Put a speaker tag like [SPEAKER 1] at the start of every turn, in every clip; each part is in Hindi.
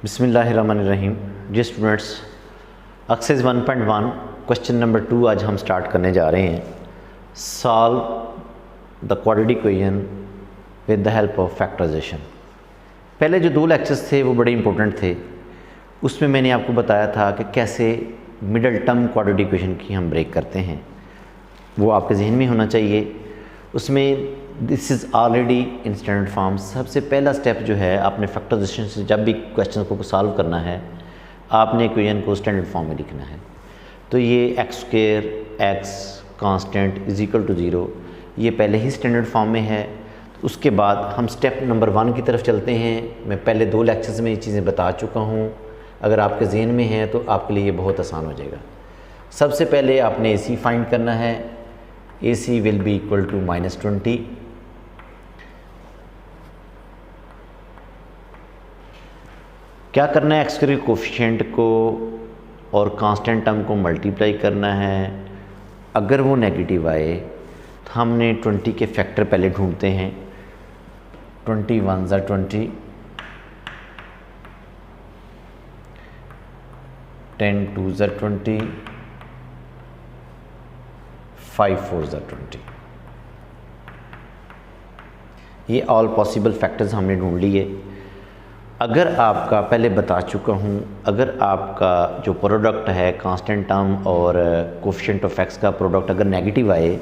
[SPEAKER 1] बिस्मिल्लाहिर्रहमानिर्रहीम। जी स्टूडेंट्स, एक्सरसाइज 1.1 क्वेश्चन नंबर 2 आज हम स्टार्ट करने जा रहे हैं। Solve the quadratic equation with the help of factorization. पहले जो 2 लेक्चर्स थे वो बड़े इंपॉर्टेंट थे। उसमें मैंने आपको बताया था कि कैसे मिडल टर्म क्वाड्रेटिक इक्वेशन की हम ब्रेक करते हैं, वो आपके जहन में होना चाहिए। उसमें this is already in standard form. सबसे पहला स्टेप जो है, आपने फैक्टराइजेशन से जब भी क्वेश्चन को सॉल्व करना है, आपने इक्वेशन को स्टैंडर्ड फॉर्म में लिखना है। तो ये x square x constant is equal to 0, ये पहले ही स्टैंडर्ड फॉर्म में है। उसके बाद हम स्टेप नंबर 1 की तरफ चलते हैं। मैं पहले 2 लेक्चर्स में ये चीज़ें बता चुका हूँ, अगर आपके जहन में है तो आपके लिए ये बहुत आसान हो जाएगा। सबसे पहले आपने AC फाइंड करना है। AC will be equal to -20। क्या करना है, एक्स के कोफिशिएंट को और कांस्टेंट टर्म को मल्टीप्लाई करना है। अगर वो नेगेटिव आए तो हमने 20 के फैक्टर पहले ढूंढते हैं। 20 1 ज़ा 20, 10 2 ज़ा 20, 5 4 ज़ा 20। ये ऑल पॉसिबल फैक्टर्स हमने ढूंढ लिए। अगर आपका, पहले बता चुका हूँ, अगर आपका जो प्रोडक्ट है कांस्टेंट टर्म और कोफिशिएंट ऑफ एक्स का प्रोडक्ट अगर नेगेटिव आए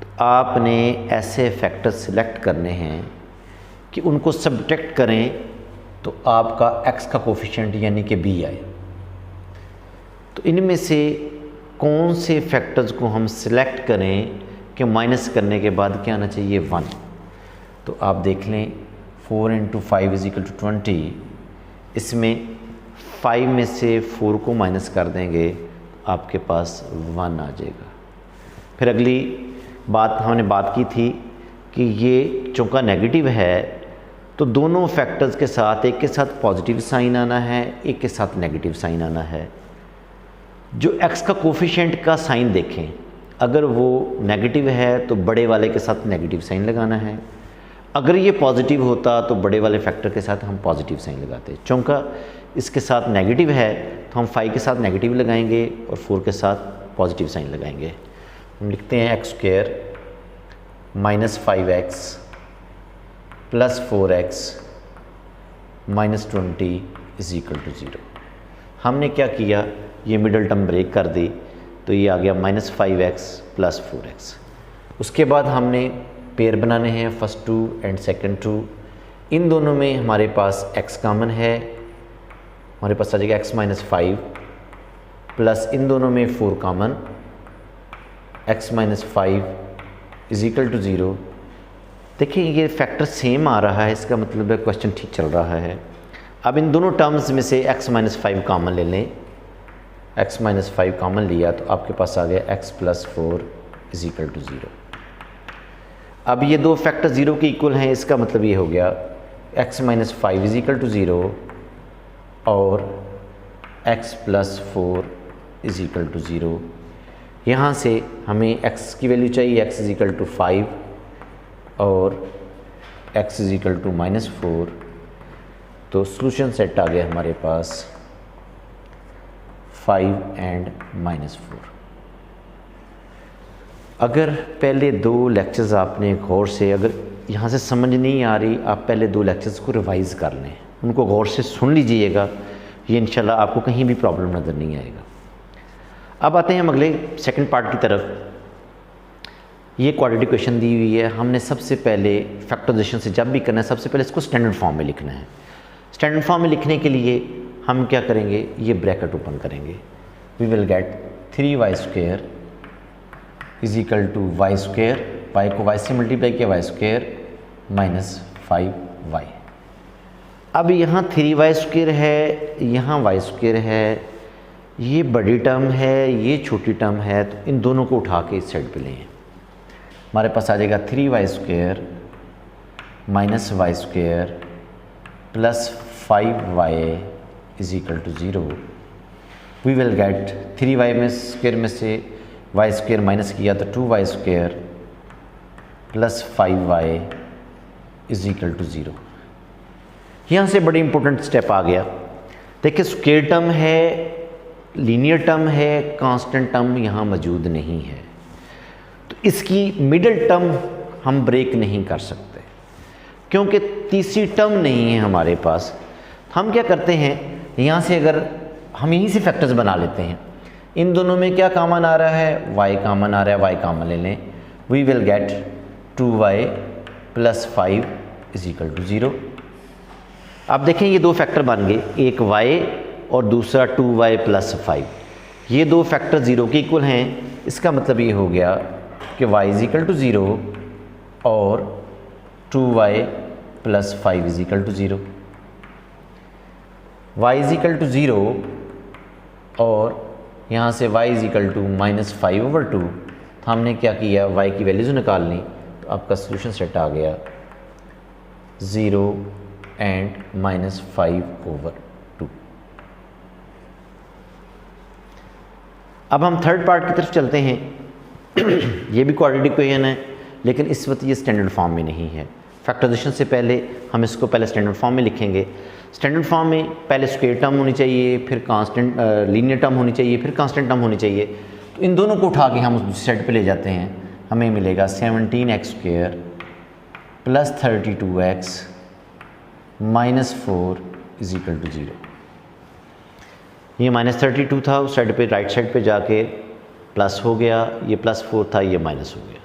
[SPEAKER 1] तो आपने ऐसे फैक्टर्स सिलेक्ट करने हैं कि उनको सब्ट्रैक्ट करें तो आपका एक्स का कोफिशिएंट यानी कि b आए। तो इनमें से कौन से फैक्टर्स को हम सिलेक्ट करें कि माइनस करने के बाद क्या आना चाहिए, 1। तो आप देख लें, 4 × 5 = 20। इसमें 5 में से 4 को माइनस कर देंगे, आपके पास 1 आ जाएगा। फिर अगली बात हमने बात की थी कि ये चूँकि नेगेटिव है तो दोनों फैक्टर्स के साथ, एक के साथ पॉजिटिव साइन आना है, एक के साथ नेगेटिव साइन आना है। जो एक्स का कोफिशिएंट का साइन देखें, अगर वो नेगेटिव है तो बड़े वाले के साथ नेगेटिव साइन लगाना है। अगर ये पॉजिटिव होता तो बड़े वाले फैक्टर के साथ हम पॉजिटिव साइन लगाते। चूँकि इसके साथ नेगेटिव है तो हम 5 के साथ नेगेटिव लगाएंगे और 4 के साथ पॉजिटिव साइन लगाएंगे। हम लिखते हैं एक्स स्क्वायर -5x + 4x -20 = 0। हमने क्या किया, ये मिडल टर्म ब्रेक कर दी, तो ये आ गया -5x + 4x। उसके बाद हमने पेयर बनाने हैं, फर्स्ट 2 एंड सेकंड 2। इन दोनों में हमारे पास x कॉमन है, हमारे पास आ जाएगा x - 5 प्लस इन दोनों में 4 कॉमन, x - 5 = 0। देखिए ये फैक्टर सेम आ रहा है, इसका मतलब है क्वेश्चन ठीक चल रहा है। अब इन दोनों टर्म्स में से x - 5 कॉमन ले लें। x - 5 कॉमन लिया तो आपके पास आ गया x + 4 = 0। अब ये 2 फैक्टर 0 के इक्वल हैं, इसका मतलब ये हो गया x - 5 = 0 और x + 4 = 0। यहाँ से हमें x की वैल्यू चाहिए, x = 5 और x = -4। तो सॉल्यूशन सेट आ गया हमारे पास 5 एंड -4। अगर पहले 2 लेक्चर्स आपने गौर से, अगर यहाँ से समझ नहीं आ रही, आप पहले 2 लेक्चर्स को रिवाइज़ कर लें, उनको गौर से सुन लीजिएगा, ये इंशाल्लाह आपको कहीं भी प्रॉब्लम नज़र नहीं आएगा। अब आते हैं हम अगले सेकंड पार्ट की तरफ। ये क्वाड्रेटिक इक्वेशन दी हुई है, हमने सबसे पहले फैक्टराइजेशन से जब भी करना है, सबसे पहले इसको स्टैंडर्ड फॉर्म में लिखना है। स्टैंडर्ड फॉर्म में लिखने के लिए हम क्या करेंगे, ये ब्रैकेट ओपन करेंगे। We will get 3y² = y², y को y से मल्टीप्लाई किया, y² - 5y। अब यहाँ 3y² है, यहाँ y² है, ये बड़ी टर्म है, ये छोटी टर्म है, तो इन दोनों को उठा के इस साइड पे लें। हमारे पास आ जाएगा 3y² - y² + 5y = 0। We will gate 3y में स्क्वायर में से y² माइनस किया तो 2y² + 5y = 0। यहाँ से बड़ी इंपॉर्टेंट स्टेप आ गया देखिए स्क्वायर टर्म है, लीनियर टर्म है, कांस्टेंट टर्म यहाँ मौजूद नहीं है, तो इसकी मिडिल टर्म हम ब्रेक नहीं कर सकते क्योंकि तीसरी टर्म नहीं है हमारे पास। हम क्या करते हैं, यहाँ से अगर हम यहीं से फैक्टर्स बना लेते हैं, इन दोनों में क्या कॉमन आ रहा है, y कॉमन आ रहा है, y कॉमन ले लें, वी विल गेट 2y + 5 = 0। अब देखें ये दो फैक्टर बन गए, एक y और दूसरा 2y + 5, ये दो फैक्टर 0 के इक्वल हैं। इसका मतलब ये हो गया कि y = 0 और 2y + 5 = 0। y = 0 और यहाँ से y = -5/2, तो हमने क्या किया, y की वैल्यूज़ निकाल ली, तो आपका सोल्यूशन सेट आ गया 0 एंड -5/2। अब हम थर्ड पार्ट की तरफ चलते हैं। ये भी क्वाड्रेटिक इक्वेशन है, लेकिन इस वक्त ये स्टैंडर्ड फॉर्म में नहीं है। फैक्टराइजेशन से पहले हम इसको पहले स्टैंडर्ड फॉर्म में लिखेंगे। स्टैंडर्ड फॉर्म में पहले स्क्वायर टर्म होनी चाहिए, फिर कांस्टेंट लीनियर टर्म होनी चाहिए, फिर कांस्टेंट टर्म होनी चाहिए। तो इन दोनों को उठा के हम उस साइड पे ले जाते हैं, हमें मिलेगा 17x² + 32x - 4 = 0। ये -32 था, उस साइड पे राइट साइड पे जाके प्लस हो गया, ये +4 था, ये माइनस हो गया।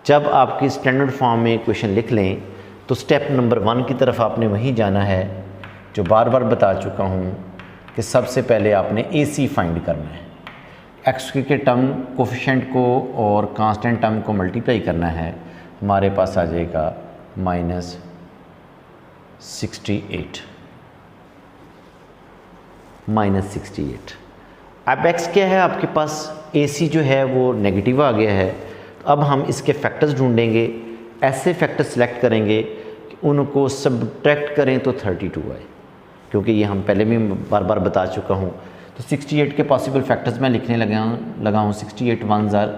[SPEAKER 1] जब आपकी स्टैंडर्ड फॉर्म में क्वेश्चन लिख लें तो स्टेप नंबर 1 की तरफ आपने वहीं जाना है, जो बार बार बता चुका हूँ कि सबसे पहले आपने AC फाइंड करना है। x के टर्म कोफिशिएंट को और कांस्टेंट टर्म को मल्टीप्लाई करना है, हमारे पास आ जाएगा -68। अब x क्या है आपके पास, AC जो है वो नेगेटिव आ गया है। तो अब हम इसके फैक्टर्स ढूंढेंगे, ऐसे फैक्टर सेलेक्ट करेंगे कि उनको सब्ट्रैक्ट करें तो 32 आए, क्योंकि ये हम पहले भी बार बार बता चुका हूँ। तो 68 के पॉसिबल फैक्टर्स मैं लिखने लगा हूँ 68 1s are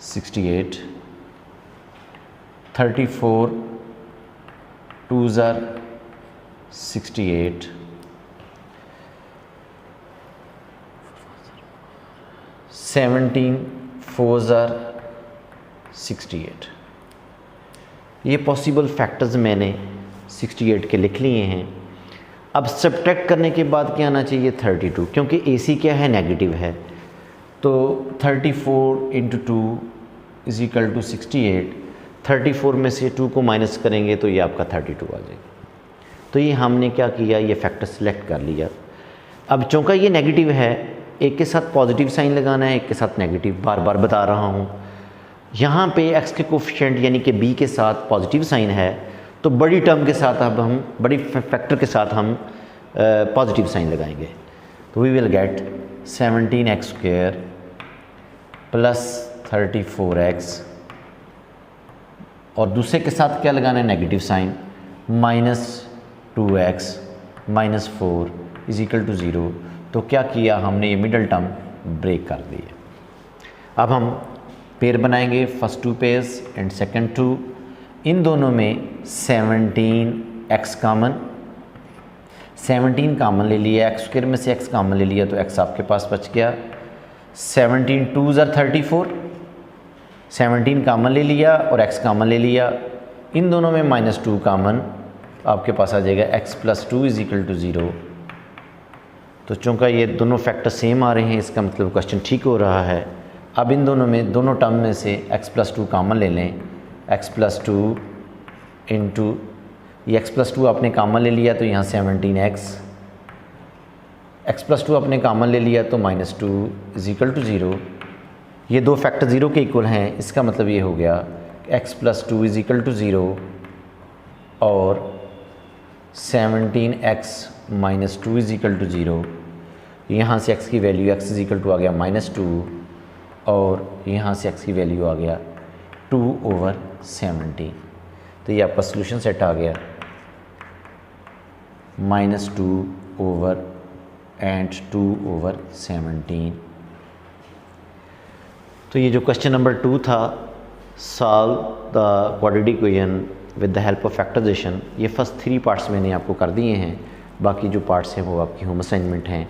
[SPEAKER 1] 68, 34 2s are 68, 17 4s are 68। ये पॉसिबल फैक्टर्स मैंने 68 के लिख लिए हैं। अब सब्ट्रैक्ट करने के बाद क्या आना चाहिए, 32, क्योंकि AC क्या है, नेगेटिव है। तो 34 × 2 = 68। 34 में से 2 को माइनस करेंगे तो ये आपका 32 आ जाएगा। तो ये हमने क्या किया, ये फैक्टर सेलेक्ट कर लिया। अब चूँकि ये नेगेटिव है, एक के साथ पॉजिटिव साइन लगाना है, एक के साथ नेगेटिव, बार बार बता रहा हूँ। यहाँ पे x के कोफिशिएंट यानी कि b के साथ पॉजिटिव साइन है, तो बड़ी टर्म के साथ अब हम बड़ी फैक्टर के साथ हम पॉजिटिव साइन लगाएंगे। तो we will gate 17x² + 34x, और दूसरे के साथ क्या लगाना है, नेगेटिव साइन, -2x - 4 = 0। तो क्या किया हमने, ये मिडल टर्म ब्रेक कर दी है। अब हम पेयर बनाएंगे, फर्स्ट 2 पेयर्स एंड सेकंड 2। इन दोनों में 17x कॉमन, 17 कॉमन ले लिया, x² में से x कॉमन ले लिया, तो x आपके पास बच गया। 17 2s are 34, 17 कॉमन ले लिया और x कॉमन ले लिया। इन दोनों में -2 कॉमन, आपके पास आ जाएगा x + 2 = 0। तो चूँकि ये दोनों फैक्टर सेम आ रहे हैं, इसका मतलब क्वेश्चन ठीक हो रहा है। अब इन दोनों में, दोनों टर्म में से x + 2 कॉमन ले लें, x + 2 × ये x + 2 आपने कॉमन ले लिया, तो यहाँ 17x, x + 2 आपने कॉमन ले लिया, तो -2 = 0। ये दो फैक्टर 0 के इक्वल हैं, इसका मतलब ये हो गया x + 2 = 0 और 17x - 2 = 0। यहाँ से x की वैल्यू x = आ गया -2 और यहाँ से x की वैल्यू आ गया 2/17। तो ये आपका सॉल्यूशन सेट आ गया -2/17। तो ये जो क्वेश्चन नंबर 2 था, solve the quadratic equation with the help of factorization, ये फर्स्ट 3 पार्ट्स मैंने आपको कर दिए हैं। बाकी जो पार्ट्स हैं वो आपकी होम असाइनमेंट हैं।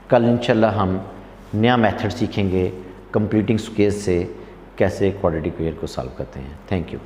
[SPEAKER 1] कल इंशाल्लाह हम नया मेथड सीखेंगे कंप्लीटिंग स्केल से कैसे क्वाड्रेटिक स्क्वायर को सॉल्व करते हैं। Thank you.